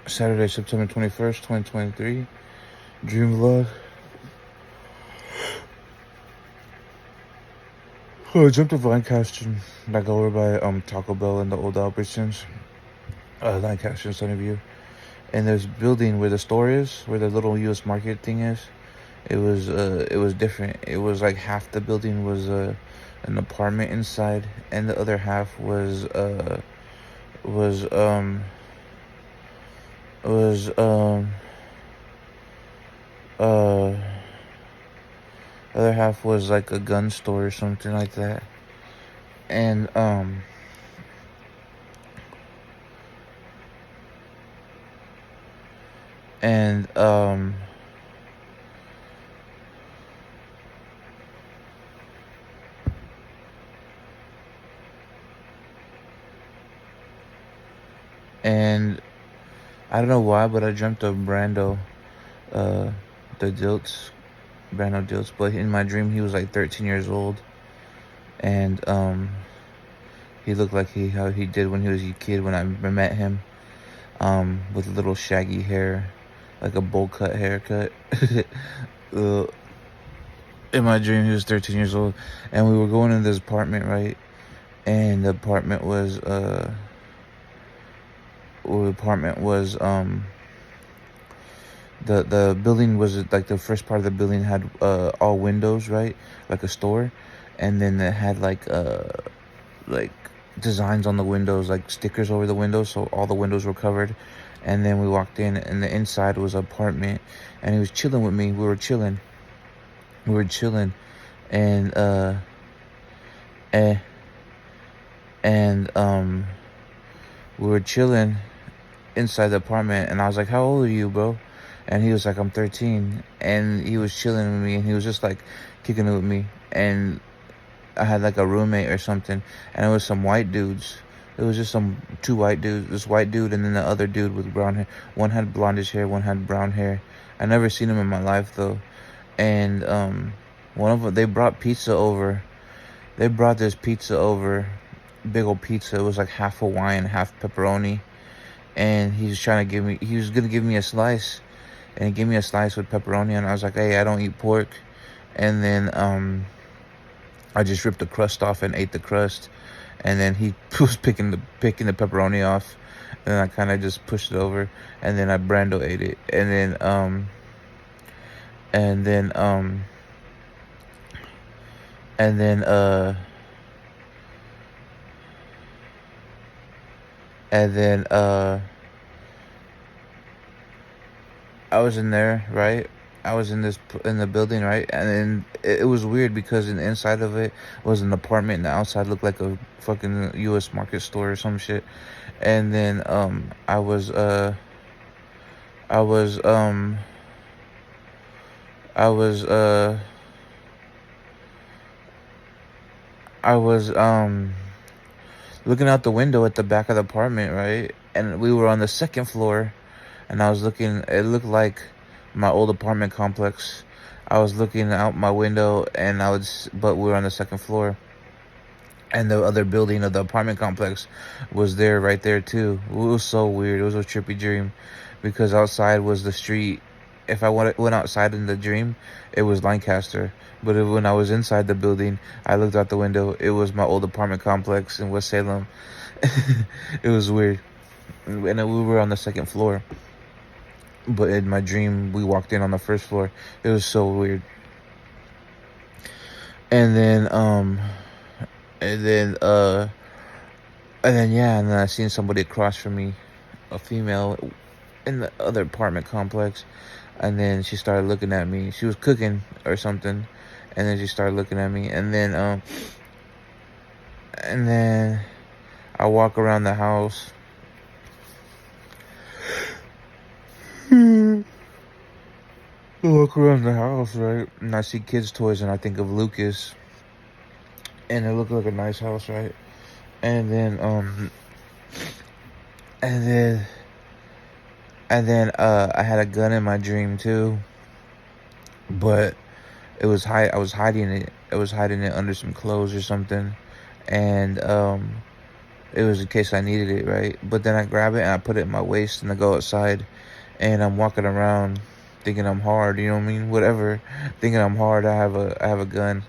Saturday, September 21st, 2023. Dreamvlog. Oh, I jumped to Lancaster, like over by Taco Bell and the old Albertsons. Lancaster, Sunnyview. And there's a building where the store is, where the little U.S. Market thing is. It was different. It was like half the building was an apartment inside, and the other half was was uh other half was like a gun store or something like that. And and and I don't know why, but I dreamt of Brando, uh, the Dilts, Brando Dilts. But in my dream, he was like 13 years old, and he looked like how he did when he was a kid when I met him, with a little shaggy hair, like a bowl cut haircut. uh, in my dream, he was 13 years old, and we were going in this apartment, right? And the apartment was the building was like the first part of the building had all windows, right, like a store, and then it had like designs on the windows, like stickers over the windows, so all the windows were covered. And then we walked in, and the inside was an apartment, and he was chilling with me. We were chilling, and eh, and we were chilling inside the apartment, and I was like, "How old are you, bro?" And he was like, "I'm 13." And he was chilling with me, and he was just like kicking it with me. And I had like a roommate or something, and it was some white dudes. It was just two white dudes. This white dude, and then the other dude with brown hair. One had blondish hair, one had brown hair. I never seen him in my life though. And one of them, they brought pizza over. They brought this pizza over, big old pizza. It was like half Hawaiian, half pepperoni. And he was gonna give me a slice, and he gave me a slice with pepperoni, and I was like, "Hey, I don't eat pork." And then I just ripped the crust off and ate the crust, and then he was picking the pepperoni off, and I kind of just pushed it over, and then Brando ate it, and then and then and then and then I was in there, right? I was in the building, right? And then it was weird because in the inside of it was an apartment, and the outside looked like a fucking U.S. Market store or some shit. And then I was I was I was looking out the window at the back of the apartment, right? And we were on the second floor, and I was looking. It looked like my old apartment complex. I was looking out my window, and but we were on the second floor, and the other building of the apartment complex was there, right there too. It was so weird. It was a trippy dream, because outside was the street. If I went outside in the dream, it was Lancaster. But when I was inside the building, I looked out the window. It was my old apartment complex in West Salem. It was weird. And we were on the second floor. But in my dream, we walked in on the first floor. It was so weird. And then, and then, and then I seen somebody across from me, a female, in the other apartment complex. And then she started looking at me. She was cooking or something. And then she started looking at me. And then I walk around the house. I walk around the house, right? And I see kids' toys, and I think of Lucas. And it looked like a nice house, right? And then, and then, I had a gun in my dream too. But I was hiding it. I was hiding it under some clothes or something. And It was in case I needed it, right? But then I grab it and I put it in my waist and I go outside, and I'm walking around thinking I'm hard, you know what I mean? Whatever. Thinking I'm hard, I have a gun,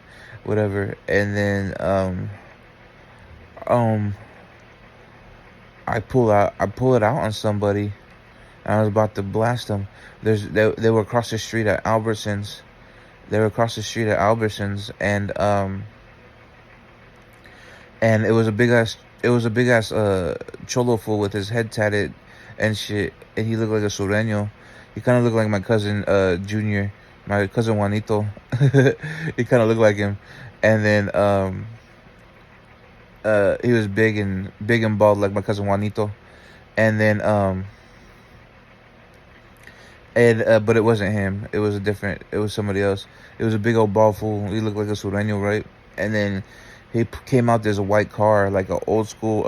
whatever. And then um I pull it out on somebody, and I was about to blast them. They were across the street at Albertsons. They were across the street at Albertsons, and it was a big ass cholo fool with his head tatted and shit, and he looked like a sureño. He kind of looked like my cousin Junior, my cousin Juanito. He kind of looked like him. And then he was big and bald like my cousin Juanito. And then but it wasn't him. It was it was somebody else. It was a big old bald fool. He looked like a sureño, right? And then he came out. There's a white car, like an old school.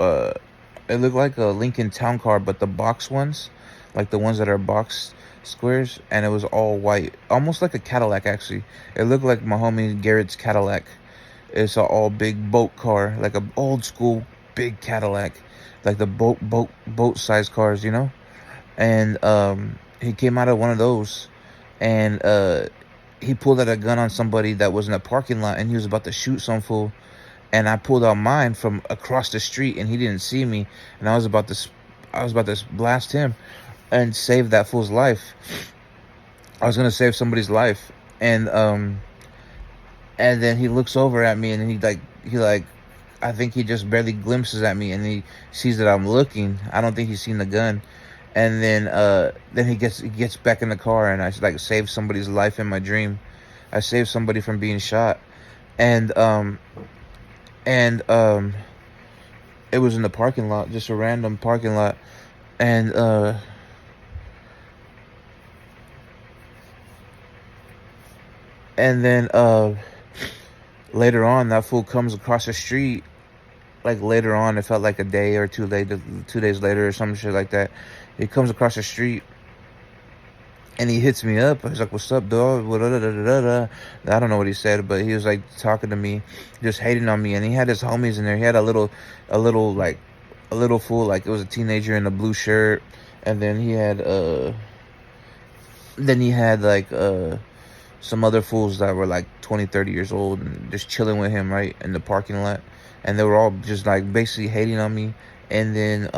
It looked like a Lincoln Town car, but the box ones, like the ones that are box squares, and it was all white, almost like a Cadillac. Actually, it looked like my homie Garrett's Cadillac. It's an all big boat car, like a old school big Cadillac, like the boat size cars, you know. And he came out of one of those, and he pulled out a gun on somebody that was in a parking lot, and he was about to shoot some fool. And I pulled out mine from across the street, and he didn't see me, and I was about to blast him and save that fool's life. I was gonna save somebody's life, and then he looks over at me, and he like I think he just barely glimpses at me, and he sees that I'm looking. I don't think he's seen the gun. And then he gets back in the car, and I like saved somebody's life in my dream. I saved somebody from being shot. And it was in the parking lot, just a random parking lot. And then later on, that fool comes across the street. Like later on, it felt like a day or 2 days later or some shit like that. He comes across the street, and he hits me up. He's like, "What's up, dog?" I don't know what he said, but he was like talking to me, just hating on me. And he had his homies in there. He had a little fool, like it was a teenager in a blue shirt. And then he had like some other fools that were like 20, 30 years old and just chilling with him right in the parking lot. And they were all just like basically hating on me. And then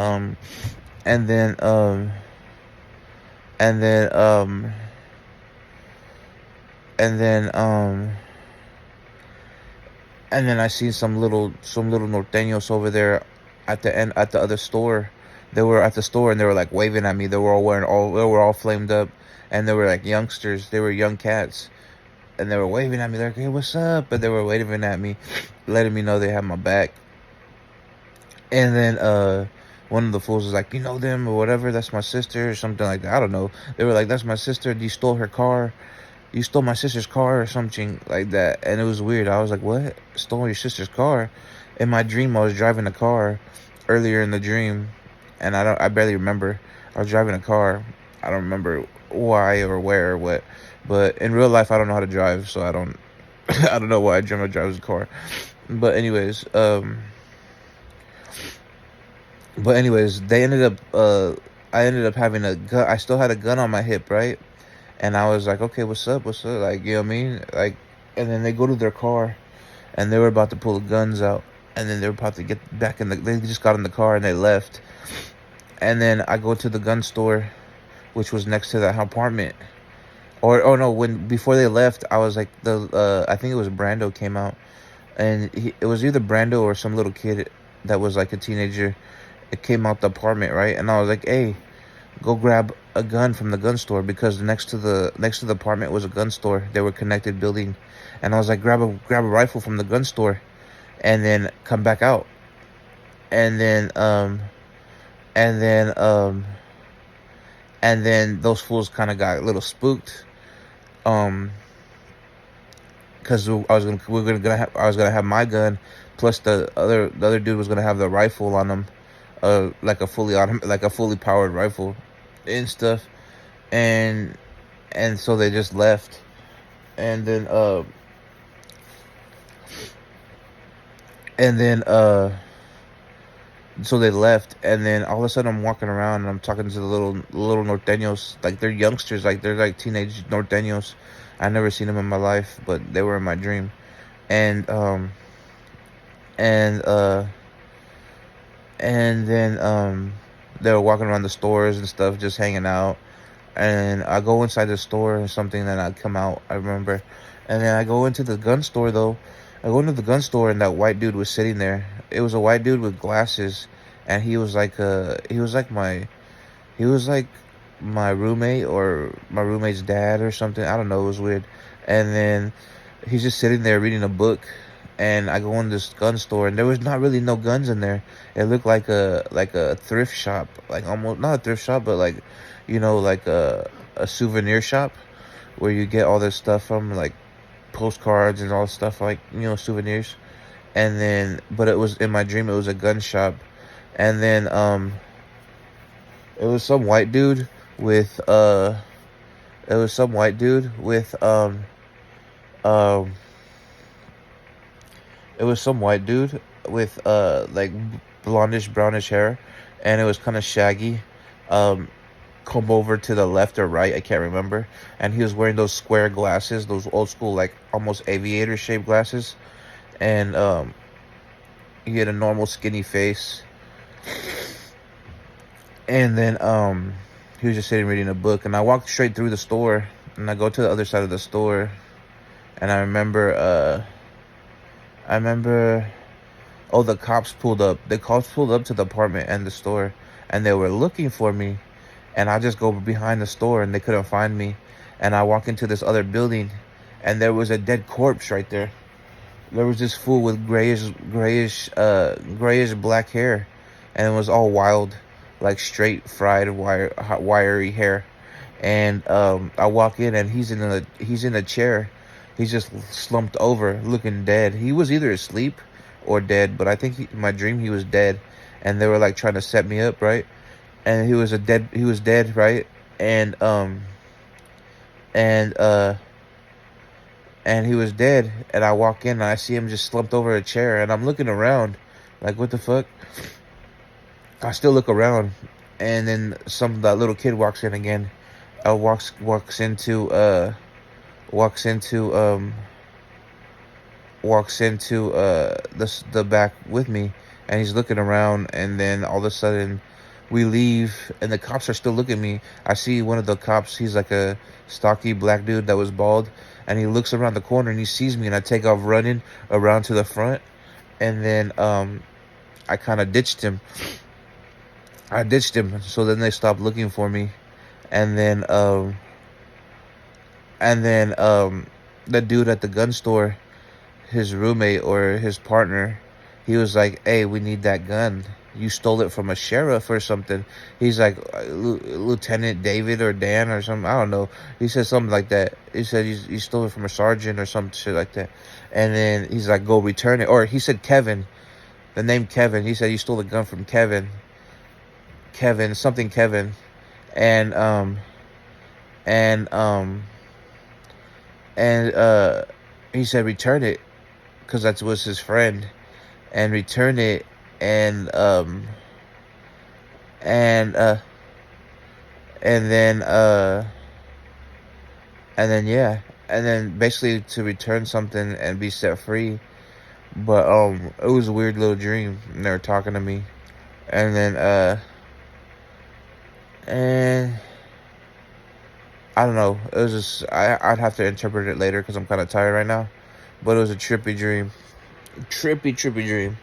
and then I seen some little norteños over there at the other store. They were at the store, and they were like waving at me. They were all flamed up, and they were like youngsters. They were young cats, and they were waving at me. They're like, "Hey, what's up?" But they were waving at me, letting me know they had my back. And then one of the fools was like, "You know them or whatever? That's my sister," or something like that. I don't know. They were like, "That's my sister. You stole her car. You stole my sister's car," or something like that. And it was weird. I was like, "What? Stole your sister's car?" In my dream, I was driving a car earlier in the dream, and I barely remember. I was driving a car. I don't remember why or where or what. But in real life, I don't know how to drive, so I don't I don't know why I dream of driving a car. But anyways, they ended up I ended up having a gun. I still had a gun on my hip, right? And I was like, "Okay, what's up? What's up?" Like, you know what I mean? Like, and then they go to their car, and they were about to pull the guns out, and then they were about to get back they just got in the car and they left. And then I go to the gun store, which was next to that apartment. Or oh no, before they left, I was like I think it was Brando came out, and it was either Brando or some little kid that was like a teenager. It came out the apartment, right? And I was like, "Hey, go grab a gun from the gun store," because next to the apartment was a gun store. They were connected building. And I was like, grab a rifle from the gun store, and then come back out. And then those fools kind of got a little spooked, because I was gonna have my gun, plus the other dude was gonna have the rifle on him, like a fully powered rifle and stuff. And so they just left. And then So they left, and then all of a sudden I'm walking around and I'm talking to the little norteños, like they're youngsters, like they're like teenage norteños. I never seen them in my life, but they were in my dream. And and uh and then they were walking around the stores and stuff, just hanging out. And I go inside the store or something, then I come out, I remember. And then I go into the gun store though. I go into the gun store and that white dude was sitting there. It was a white dude with glasses, and he was like my roommate or my roommate's dad or something. I don't know, it was weird. And then he's just sitting there reading a book, and I go in this gun store and there was not really no guns in there. It looked like a thrift shop, like almost not a thrift shop, but like, like a souvenir shop where you get all this stuff from, like postcards and all stuff, like, souvenirs. And then, but it was in my dream, it was a gun shop. And then it was some white dude with it was some white dude with um it was some white dude with like blondish brownish hair, and it was kind of shaggy, um come over to the left or right, I can't remember. And he was wearing those square glasses, those old school, like almost aviator shaped glasses. And he had a normal skinny face. And then he was just sitting reading a book, and I walked straight through the store, and I go to the other side of the store. And I remember oh, the cops pulled up. The cops pulled up to the apartment and the store, and they were looking for me. And I just go behind the store, and they couldn't find me. And I walk into this other building, and there was a dead corpse right there. There was this fool with grayish black hair, and it was all wild, like straight fried wiry hair. And I walk in, and he's in a chair. He's just slumped over, looking dead. He was either asleep or dead, but I think in my dream he was dead. And they were like trying to set me up, right? And he was dead, right? And and uh and he was dead. And I walk in and I see him just slumped over a chair, and I'm looking around like, what the fuck? I still look around, and then that little kid walks in again. Walks into the back with me, and he's looking around. And then all of a sudden we leave, and the cops are still looking at me. I see one of the cops, he's like a stocky black dude that was bald, and he looks around the corner and he sees me, and I take off running around to the front. And then I kind of ditched him. So then they stopped looking for me. And then the dude at the gun store, his roommate or his partner, he was like, "Hey, we need that gun. You stole it from a sheriff or something." He's like, Lieutenant David or Dan or something, I don't know. He said something like that. He said you stole it from a sergeant or some shit like that. And then he's like, "Go return it." Or he said Kevin, the name Kevin. He said you stole the gun from Kevin. Kevin. And and he said return it, because that was his friend. And return it. And and yeah, and then basically to return something and be set free. But it was a weird little dream, and they were talking to me. And then and I don't know, it was just, I'd have to interpret it later because I'm kind of tired right now. But it was a trippy dream. Trippy dream.